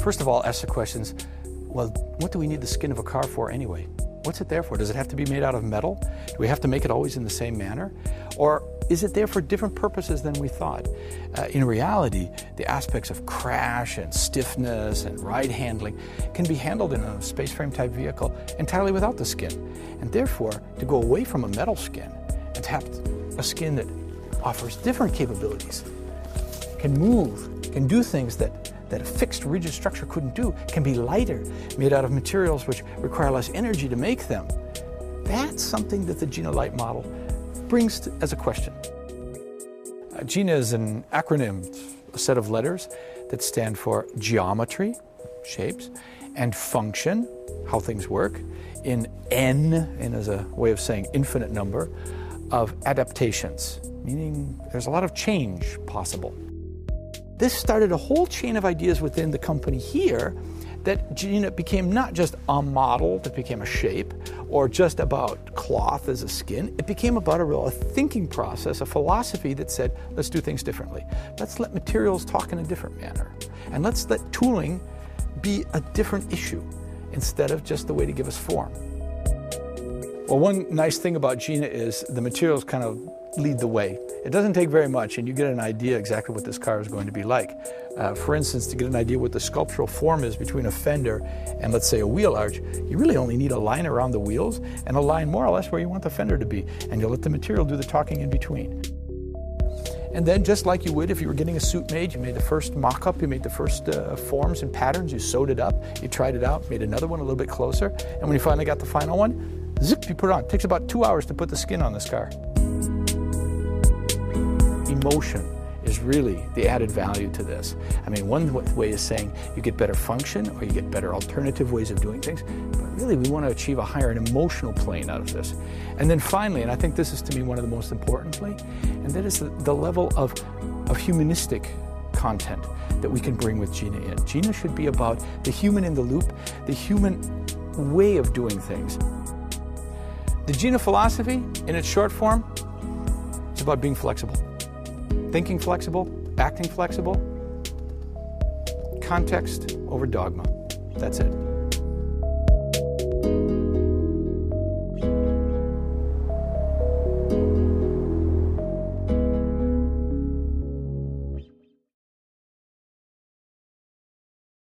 first of all, ask the questions, well, what do we need the skin of a car for anyway? What's it there for? Does it have to be made out of metal? Do we have to make it always in the same manner? Or is it there for different purposes than we thought? In reality, the aspects of crash and stiffness and ride handling can be handled in a space frame type vehicle entirely without the skin. And therefore, to go away from a metal skin and to have a skin that offers different capabilities, can move, can do things that a fixed rigid structure couldn't do, can be lighter, made out of materials which require less energy to make them. That's something that the Gina Light model brings as a question. Gina is an acronym, a set of letters that stand for geometry, shapes, and function, how things work, in N as a way of saying infinite number, of adaptations, meaning there's a lot of change possible. This started a whole chain of ideas within the company here that Gina became not just a model that became a shape or just about cloth as a skin. It became about a thinking process, a philosophy that said, let's do things differently. Let's let materials talk in a different manner. And let's let tooling be a different issue instead of just the way to give us form. Well, one nice thing about Gina is the materials kind of lead the way. It doesn't take very much and you get an idea exactly what this car is going to be like. For instance, to get an idea what the sculptural form is between a fender and, let's say, a wheel arch, you really only need a line around the wheels and a line more or less where you want the fender to be, and you'll let the material do the talking in between. And then, just like you would if you were getting a suit made, you made the first mock-up, you made the first forms and patterns, you sewed it up, you tried it out, made another one a little bit closer, and when you finally got the final one, zip, you put it on. It takes about 2 hours to put the skin on this car. Emotion is really the added value to this. I mean, one way is saying you get better function or you get better alternative ways of doing things, but really we want to achieve a higher emotional plane out of this. And then finally, and I think this is to me one of the most importantly, and that is the level of humanistic content that we can bring with Gina in. Gina should be about the human in the loop, the human way of doing things. The Gina philosophy, in its short form, is about being flexible. Thinking flexible, acting flexible, context over dogma. That's it.